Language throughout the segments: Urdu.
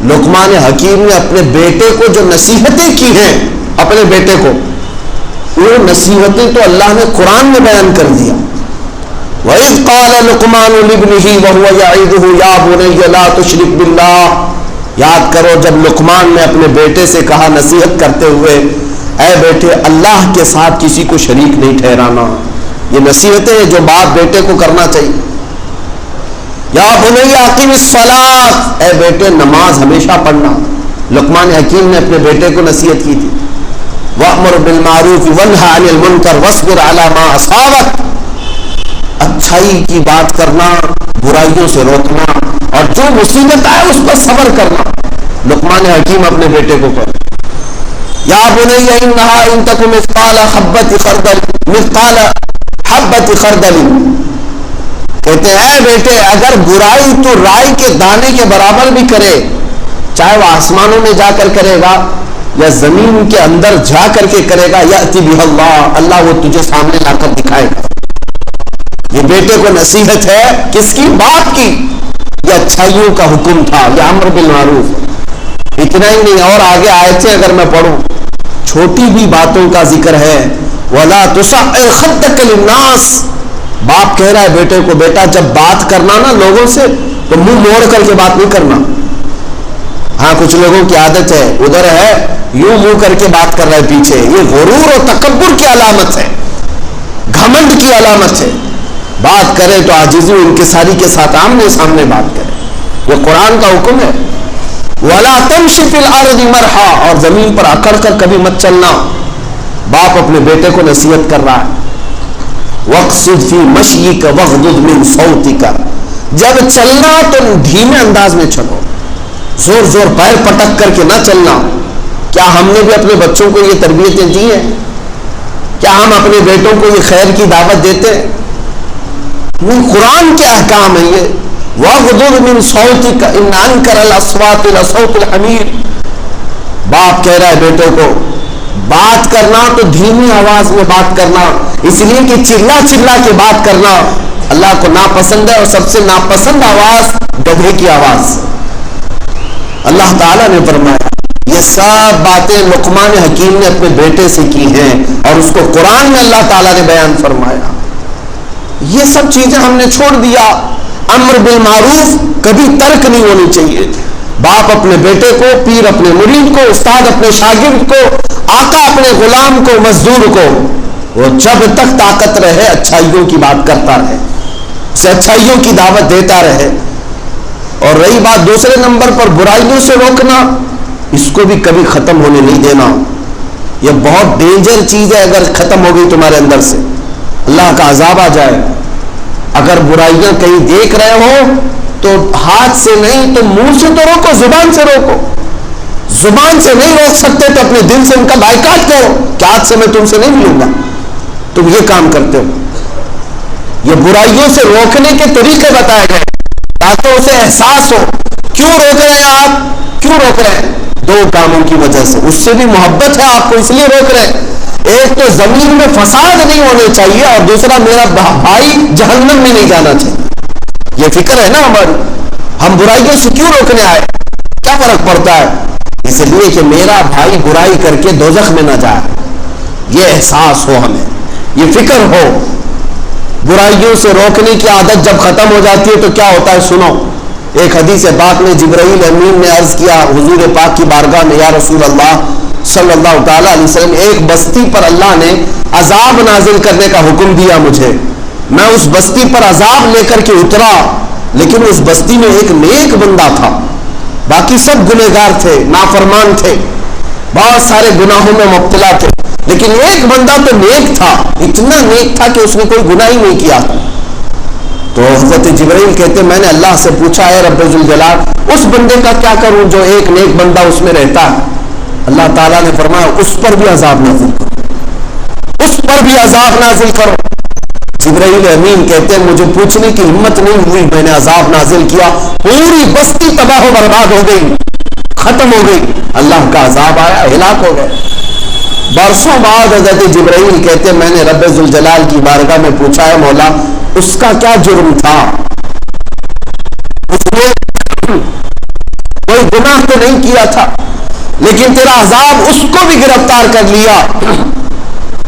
لقمان حکیم نے اپنے بیٹے کو جو نصیحتیں کی ہیں اپنے بیٹے کو، وہ نصیحتیں تو اللہ نے قرآن میں بیان کر دیا. وَإِذْ قَالَ لُقْمَانُ لِابْنِهِ وَهُوَ يَعِظُهُ يَا بُنَيَّ لَا تُشْرِكْ بِاللَّهِ. یاد کرو جب لقمان نے اپنے بیٹے سے کہا نصیحت کرتے ہوئے، اے بیٹے اللہ کے ساتھ کسی کو شریک نہیں ٹھہرانا. یہ نصیحتیں ہیں جو باپ بیٹے کو کرنا چاہیے. یا بنی اقیم الصلاۃ، اے بیٹے نماز ہمیشہ پڑھنا. لقمان حکیم نے اپنے بیٹے کو نصیحت کی تھی. وَأْمُرْ بِالْمَعْرُوفِ وَانْهَ عَنِ الْمُنْكَرِ وَاصْبِرْ عَلَى مَا أَصَابَكَ. اچھائی کی بات کرنا، برائیوں سے روکنا، اور جو مصیبت آئے اس پر صبر کرنا. لقمان حکیم اپنے بیٹے کو کہا یا بنی انها ان تک مثقال حبۃ خردل، کہتے ہیں اے بیٹے اگر برائی تو رائی کے دانے کے برابر بھی کرے، چاہے وہ آسمانوں میں جا کر کرے گا یا زمین کے اندر جا کر کے کرے گا، یأتی بہ اللہ، اللہ وہ تجھے سامنے لا کر دکھائے گا. یہ بیٹے کو نصیحت ہے کس کی؟ باپ کی. یہ اچھائیوں کا حکم تھا، یہ امر بالمعروف. اتنا ہی نہیں، اور آگے آیتیں اگر میں پڑھوں، چھوٹی بھی باتوں کا ذکر ہے. وَلَا تُصَعِّرْ خَدَّكَ لِلنَّاسِ. باپ کہہ رہا ہے بیٹے کو، بیٹا جب بات کرنا نا لوگوں سے تو منہ موڑ کر کے بات نہیں کرنا. ہاں کچھ لوگوں کی عادت ہے، ادھر ہے یوں منہ کر کے بات کر رہا ہے پیچھے. یہ غرور اور تکبر کی علامت ہے، گھمنڈ کی علامت ہے. بات کرے تو عاجزی و انکساری کے ساتھ آمنے سامنے بات کرے. یہ قرآن کا حکم ہے. وَلَا تَمْشِ فِي الْأَرْضِ مَرْحًا، اور زمین پر اکڑ کر کبھی مت چلنا. باپ اپنے بیٹے کو نصیحت کر رہا ہے. وَاقْصِدْ فِي مَشْيِكَ وَاغْضُضْ مِنْ صَوْتِكَ. جب چلنا تو دھیمے انداز میں چلو، زور زور پیر پٹک کر کے نہ چلنا. کیا ہم نے بھی اپنے بچوں کو یہ تربیتیں دی ہیں؟ کیا ہم اپنے بیٹوں کو یہ خیر کی دعوت دیتے ہیں؟ نہیں، قرآن کے احکام ہے یہ. وَاغْضُضْ مِنْ صَوْتِكَ إِنَّ أَنْكَرَ الْأَصْوَاتِ لَصَوْتُ الْحَمِيرِ. باپ کہہ رہا ہے بیٹوں کو بات کرنا تو دھیمی آواز میں بات کرنا، اس لیے کہ چلا چلا کے بات کرنا اللہ کو ناپسند ہے، اور سب سے ناپسند آواز گدھے کی آواز. اللہ تعالیٰ نے فرمایا یہ سب باتیں لقمان حکیم نے اپنے بیٹے سے کی ہیں، اور اس کو قرآن میں اللہ تعالیٰ نے بیان فرمایا. یہ سب چیزیں ہم نے چھوڑ دیا. امر بالمعروف کبھی ترک نہیں ہونی چاہیے. باپ اپنے بیٹے کو، پیر اپنے مرید کو، استاد اپنے شاگرد کو، آقا اپنے غلام کو، مزدور کو، وہ جب تک طاقت رہے اچھائیوں کی بات کرتا رہے، اسے اچھائیوں کی دعوت دیتا رہے. اور رہی بات دوسرے نمبر پر برائیوں سے روکنا، اس کو بھی کبھی ختم ہونے نہیں دینا. یہ بہت ڈینجر چیز ہے. اگر ختم ہو گئی تمہارے اندر سے اللہ کا عذاب آ جائے. اگر برائیاں کہیں دیکھ رہے ہو تو ہاتھ سے نہیں تو منہ سے تو روکو، زبان سے روکو. زبان سے نہیں روک سکتے تو اپنے دل سے ان کا بائیکاٹ کرو کہ آج سے میں تم سے نہیں ملوں گا، تم یہ کام کرتے ہو. یہ برائیوں سے روکنے کے طریقے بتائے گئے تاکہ اسے احساس ہو. کیوں روک رہے ہیں آپ؟ کیوں روک رہے ہیں؟ دو کاموں کی وجہ سے. اس سے بھی محبت ہے آپ کو اس لیے روک رہے ہیں. ایک تو زمین میں فساد نہیں ہونے چاہیے، اور دوسرا میرا بھائی جہنم میں نہیں جانا چاہیے. یہ فکر ہے نا ہماری. ہم برائیوں سے کیوں روکنے آئے؟ کیا فرق پڑتا ہے؟ اس لیے کہ میرا بھائی برائی کر کے دوزخ میں نہ جائے. یہ احساس ہو، ہمیں یہ فکر ہو. برائیوں سے روکنے کی عادت جب ختم ہو جاتی ہے تو کیا ہوتا ہے سنو. ایک حدیث پاک میں جبرائیل امین نے عرض کیا حضور پاک کی بارگاہ میں، یا رسول اللہ صلی اللہ تعالیٰ علیہ وسلم، ایک بستی پر اللہ نے عذاب نازل کرنے کا حکم دیا مجھے. میں اس بستی پر عذاب لے کر کے اترا، لیکن اس بستی میں ایک نیک بندہ تھا، باقی سب گنہگار تھے، نافرمان تھے، بہت سارے گناہوں میں مبتلا تھے، لیکن ایک بندہ تو نیک تھا، اتنا نیک تھا کہ اس نے کوئی گناہ ہی نہیں کیا. تو حضرت جبرائیل کہتے میں نے اللہ سے پوچھا اے رب ذوالجلال اس بندے کا کیا کروں جو ایک نیک بندہ اس میں رہتا ہے. اللہ تعالیٰ نے فرمایا اس پر بھی عذاب نازل کرو، اس پر بھی عذاب نازل کرو. جبرائیل امین کہتے ہیں مجھے پوچھنے کی ہمت نہیں ہوئی، میں نے عذاب نازل کیا، پوری بستی تباہ و برباد ہو گئی، ختم ہو گئی. اللہ کا عذاب آیا، ہلاک ہو گئے. برسوں بعد حضرت جبرائیل کہتے میں نے رب ذوالجلال کی بارگاہ میں پوچھا ہے مولا اس کا کیا جرم تھا؟ اس نے کوئی گناہ تو نہیں کیا تھا، لیکن تیرا عذاب اس کو بھی گرفتار کر لیا.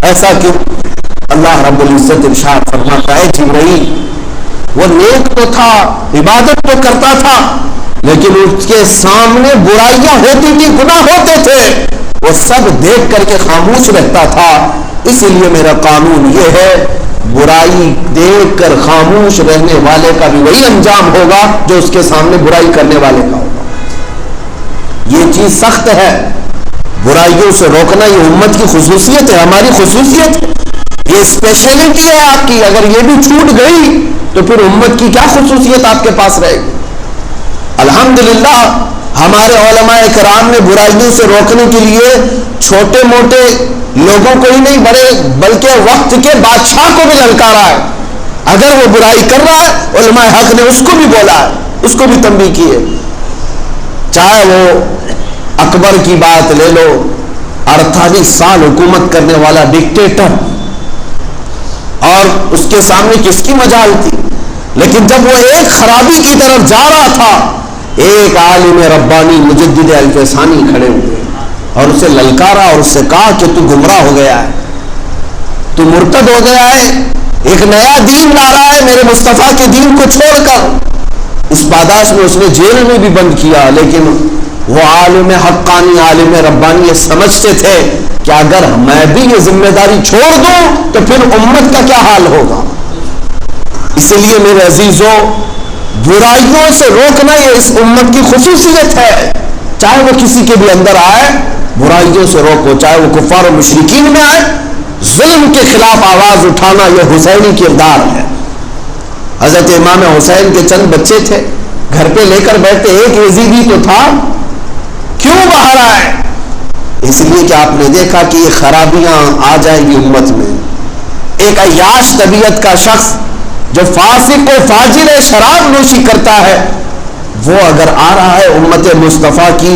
ایسا کیوں؟ اللہ رب العزت ارشاد فرماتا ہے جبرائیل وہ نیک تو تھا، عبادت تو کرتا تھا، لیکن اس کے سامنے برائیاں ہوتی تھی، گناہ ہوتے تھے، وہ سب دیکھ کر کے خاموش رہتا تھا. اس لیے میرا قانون یہ ہے، برائی دیکھ کر خاموش رہنے والے کا بھی وہی انجام ہوگا جو اس کے سامنے برائی کرنے والے کا ہوگا. یہ چیز سخت ہے، برائیوں سے روکنا یہ امت کی خصوصیت ہے، ہماری خصوصیت ہے، یہ اسپیشلٹی ہے آپ کی. اگر یہ بھی چھوٹ گئی تو پھر امت کی کیا خصوصیت آپ کے پاس رہے گی؟ الحمدللہ ہمارے علماء کرام نے برائیوں سے روکنے کے لیے چھوٹے موٹے لوگوں کو ہی نہیں بلکہ وقت کے بادشاہ کو بھی للکارا ہے. اگر وہ برائی کر رہا ہے علماء حق نے اس کو بھی بولا ہے، اس کو بھی تنبیہ کی ہے. چاہے وہ اکبر کی بات لے لو، 48 سال حکومت کرنے والا ڈکٹیٹر، اور اس کے سامنے کس کی مجال تھی، لیکن جب وہ ایک خرابی کی طرف جا رہا تھا، ایک عالم ربانی مجدد الفسانی کھڑے ہوئے اور اسے للکارا اور اس سے کہا کہ تو گمراہ ہو گیا ہے، تو مرتد ہو گیا ہے، ایک نیا دین لا رہا ہے میرے مصطفیٰ کے دین کو چھوڑ کر. اس پاداش میں اس نے جیل میں بھی بند کیا، لیکن وہ عالم حقانی عالم ربانی یہ سمجھتے تھے کہ اگر میں بھی یہ ذمہ داری چھوڑ دوں تو پھر امت کا کیا حال ہوگا. اس لیے میرے عزیزوں، برائیوں سے روکنا یہ اس امت کی خصوصیت ہے. چاہے وہ کسی کے بھی اندر آئے، برائیوں سے روکو، چاہے وہ کفار و مشرکین میں آئے. ظلم کے خلاف آواز اٹھانا یہ حسینی کردار ہے. حضرت امام حسین کے چند بچے تھے، گھر پہ لے کر بیٹھے، ایک یزیدی تو تھا، کیوں باہر آئے؟ اس لیے کہ آپ نے دیکھا کہ یہ خرابیاں آ جائیں گی امت میں. ایک عیاش طبیعت کا شخص جو فاسق و فاجر شراب نوشی کرتا ہے، وہ اگر آ رہا ہے امت مصطفیٰ کی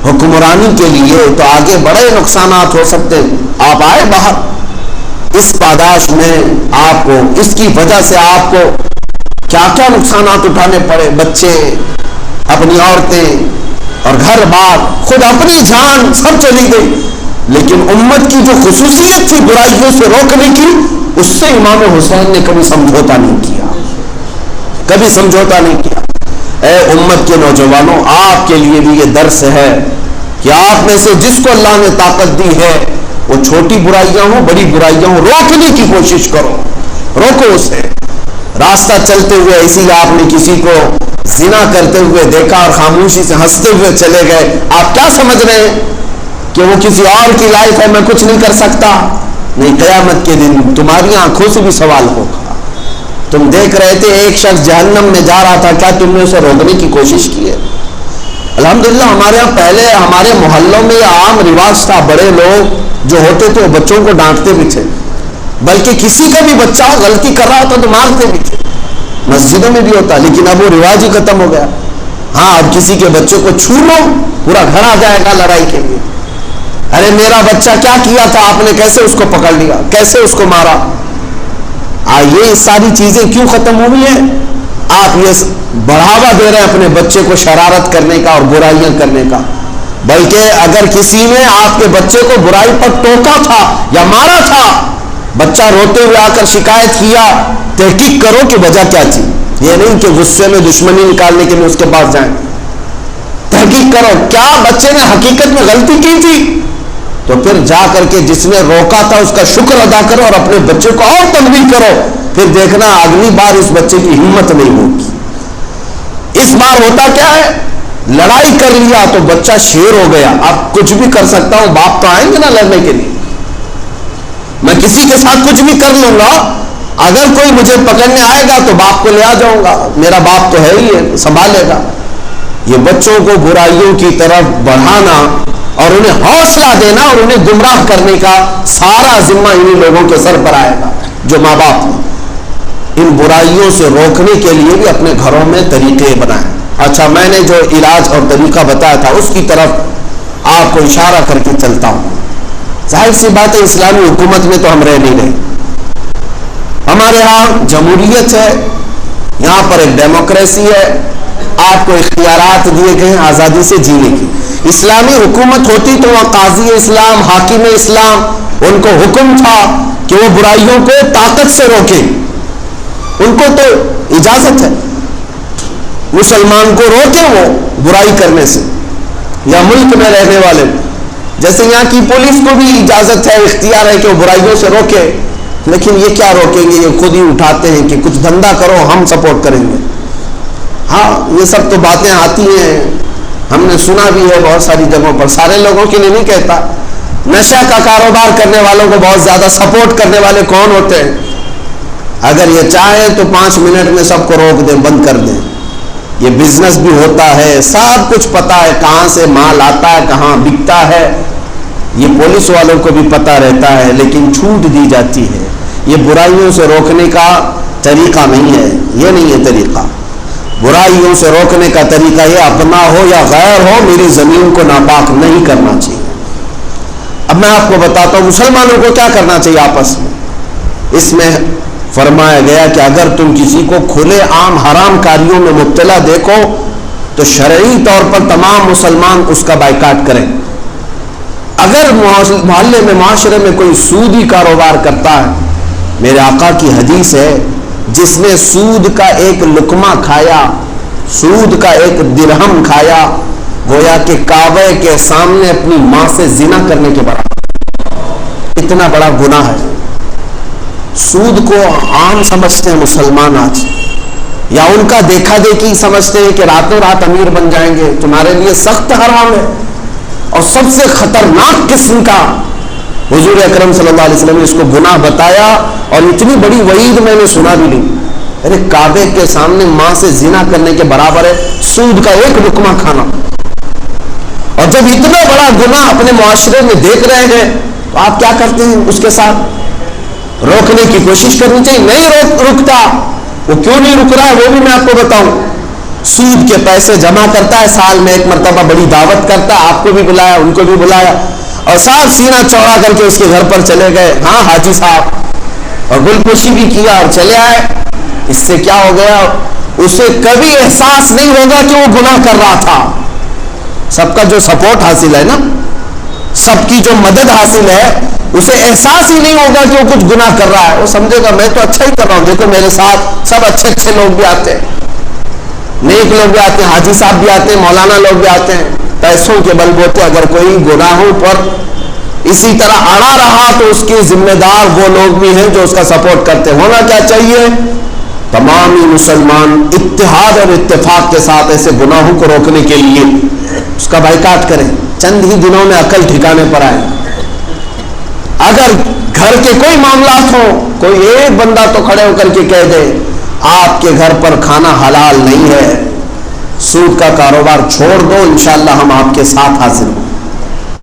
حکمرانی کے لیے تو آگے بڑے نقصانات ہو سکتے ہیں. آپ آئے باہر، اس پاداش میں آپ کو اس کی وجہ سے آپ کو کیا کیا نقصانات اٹھانے پڑے، بچے، اپنی عورتیں اور گھر بار، خود اپنی جان سب چلی گئی. لیکن امت کی جو خصوصیت تھی برائیوں سے روکنے کی، اس سے امام حسین نے کبھی سمجھوتا نہیں کیا، کبھی سمجھوتا نہیں کیا. اے امت کے نوجوانوں، آپ کے لیے بھی یہ درس ہے کہ آپ میں سے جس کو اللہ نے طاقت دی ہے، وہ چھوٹی برائیاں ہوں بڑی برائیاں ہوں، روکنے کی کوشش کرو، روکو اسے. راستہ چلتے ہوئے اسی آپ نے کسی کو زنا کرتے ہوئے دیکھا اور خاموشی سے ہنستے ہوئے چلے گئے، آپ کیا سمجھ رہے ہیں کہ وہ کسی اور کی لائف ہے، میں کچھ نہیں کر سکتا؟ نہیں، قیامت کے دن تمہاری آنکھوں سے بھی سوال ہوگا. تم دیکھ رہے تھے ایک شخص جہنم میں جا رہا تھا، کیا تم نے اسے روکنے کی کوشش کی ہے؟ الحمدللہ ہمارے یہاں پہلے ہمارے محلوں میں یہ عام رواج تھا، بڑے لوگ جو ہوتے تھے وہ بچوں کو ڈانٹتے بھی تھے، بلکہ کسی کا بھی بچہ غلطی کر رہا ہوتا تو مارتے بھی تھے. مسجدوں میں بھی ہوتا، لیکن اب وہ رواج ہی ختم ہو گیا. ہاں، اب کسی کے بچے کو چھو لو پورا گھر آ جائے گا لڑائی کے لیے. ارے میرا بچہ کیا کیا تھا آپ نے، کیسے اس کو پکڑ لیا، کیسے اس کو مارا. یہ ساری چیزیں کیوں ختم ہوئی ہیں؟ آپ یہ بڑھاوا دے رہے ہیں اپنے بچے کو شرارت کرنے کا اور برائیاں کرنے کا. بلکہ اگر کسی نے آپ کے بچے کو برائی پر ٹوکا تھا یا مارا تھا، بچہ روتے ہوئے آ کر شکایت کیا، تحقیق کرو کہ وجہ کیا تھی. یہ نہیں کہ غصے میں دشمنی نکالنے کے لیے اس کے پاس جائیں. تحقیق کرو کیا بچے نے حقیقت میں غلطی کی تھی، تو پھر جا کر کے جس نے روکا تھا اس کا شکر ادا کرو اور اپنے بچے کو اور تنبیہ کرو. پھر دیکھنا اگلی بار اس بچے کی ہمت نہیں ہوگی. اس بار ہوتا کیا ہے، لڑائی کر لیا تو بچہ شیر ہو گیا، اب کچھ بھی کر سکتا ہوں، باپ تو آئیں گے نا لڑنے کے لیے، میں کسی کے ساتھ کچھ بھی کر لوں گا، اگر کوئی مجھے پکڑنے آئے گا تو باپ کو لے آ جاؤں گا، میرا باپ تو ہے ہی ہے، سنبھالے گا. یہ بچوں کو برائیوں کی طرف بڑھانا اور انہیں حوصلہ دینا اور انہیں گمراہ کرنے کا سارا ذمہ انہی لوگوں کے سر پر آئے گا جو ماں باپ ہیں. ان برائیوں سے روکنے کے لیے بھی اپنے گھروں میں طریقے بنائیں. اچھا، میں نے جو علاج اور طریقہ بتایا تھا اس کی طرف آپ کو اشارہ کر کے چلتا ہوں. ظاہر سی بات ہے اسلامی حکومت میں تو ہم رہ نہیں رہے. ہمارے ہاں جمہوریت ہے، یہاں پر ایک ڈیموکریسی ہے، آپ کو اختیارات دیے گئے ہیں آزادی سے جینے کی. اسلامی حکومت ہوتی تو وہاں قاضی اسلام، حاکم اسلام، ان کو حکم تھا کہ وہ برائیوں کو طاقت سے روکیں. ان کو تو اجازت ہے مسلمان کو روکیں وہ برائی کرنے سے، یا ملک میں رہنے والے. جیسے یہاں کی پولیس کو بھی اجازت ہے، اختیار ہے کہ وہ برائیوں سے روکے، لیکن یہ کیا روکیں گے؟ یہ خود ہی اٹھاتے ہیں کہ کچھ دھندا کرو، ہم سپورٹ کریں گے. ہاں یہ سب تو باتیں آتی ہیں، ہم نے سنا بھی ہے بہت ساری جگہوں پر. سارے لوگوں کے لیے نہیں کہتا. نشہ کا کاروبار کرنے والوں کو بہت زیادہ سپورٹ کرنے والے کون ہوتے ہیں؟ اگر یہ چاہیں تو 5 منٹ میں سب کو روک دیں، بند کر دیں. یہ بزنس بھی ہوتا ہے، سب کچھ پتا ہے، کہاں سے مال آتا ہے، کہاں بکتا ہے. یہ پولیس والوں کو بھی پتا رہتا ہے، لیکن چھوٹ دی جاتی ہے. یہ برائیوں سے روکنے کا طریقہ نہیں ہے، یہ نہیں ہے طریقہ. برائیوں سے روکنے کا طریقہ یہ اپنا ہو یا غیر ہو، میری زمین کو ناپاک نہیں کرنا چاہیے. اب میں آپ کو بتاتا ہوں مسلمانوں کو کیا کرنا چاہیے آپس میں. اس میں فرمایا گیا کہ اگر تم کسی کو کھلے عام حرام کاریوں میں مبتلا دیکھو تو شرعی طور پر تمام مسلمان اس کا بائیکاٹ کریں. اگر محلے میں، معاشرے میں کوئی سودی کاروبار کرتا ہے، میرے آقا کی حدیث ہے جس نے سود کا ایک لقمہ کھایا، سود کا ایک درہم کھایا، گویا کہ کعبے کے سامنے اپنی ماں سے زنا کرنے کے برابر. اتنا بڑا گناہ ہے. سود کو عام سمجھتے ہیں مسلمان آج، یا ان کا دیکھا دیکھی سمجھتے ہیں کہ راتوں رات امیر بن جائیں گے. تمہارے لیے سخت حرام ہے اور سب سے خطرناک قسم کا. حضور اکرم صلی اللہ علیہ وسلم نے اس کو گناہ بتایا اور اتنی بڑی وعید میں نے سنا بھی نہیں. ارے کعبے کے سامنے ماں سے زنا کرنے کے برابر ہے سود کا ایک لقمہ کھانا. اور جب اتنا بڑا گناہ اپنے معاشرے میں دیکھ رہے ہیں تو آپ کیا کرتے ہیں؟ اس کے ساتھ روکنے کی کوشش کرنی چاہیے. نہیں رکتا. وہ کیوں نہیں رک رہا ہے وہ بھی میں آپ کو بتاؤں. سود کے پیسے جمع کرتا ہے، سال میں ایک مرتبہ بڑی دعوت کرتا ہے، آپ کو بھی بلایا، ان کو بھی بلایا، اور صاحب سینہ چوڑا کر کے اس کے گھر پر چلے گئے. ہاں حاجی صاحب، اور گل پوشی بھی کیا اور چلے آئے. اس سے کیا ہو گیا؟ اسے کبھی احساس نہیں ہوگا کہ وہ گناہ کر رہا تھا. سب کا جو سپورٹ حاصل ہے نا، سب کی جو مدد حاصل ہے، اسے احساس ہی نہیں ہوگا کہ وہ کچھ گناہ کر رہا ہے. وہ سمجھے گا میں تو اچھا ہی کر رہا ہوں، دیکھو میرے ساتھ سب اچھے اچھے لوگ بھی آتے ہیں، نیک لوگ بھی آتے ہیں، حاجی صاحب بھی آتے ہیں، مولانا لوگ بھی آتے ہیں. پیسوں کے بل بوتے اگر کوئی گناہوں پر اسی طرح اڑا رہا تو اس کے ذمہ دار وہ لوگ بھی ہیں جو اس کا سپورٹ کرتے. ہونا کیا چاہیے؟ تمام مسلمان اتحاد اور اتفاق کے ساتھ ایسے گناہوں کو روکنے کے لیے اس کا بائیکاٹ کریں. چند ہی دنوں میں عقل ٹھکانے پر آئے. اگر گھر کے کوئی معاملات ہوں، کوئی ایک بندہ تو کھڑے ہو کر کے کہہ دے آپ کے گھر پر کھانا حلال نہیں ہے، سود کا کاروبار چھوڑ دو، انشاءاللہ ہم آپ کے ساتھ حاضر ہوں.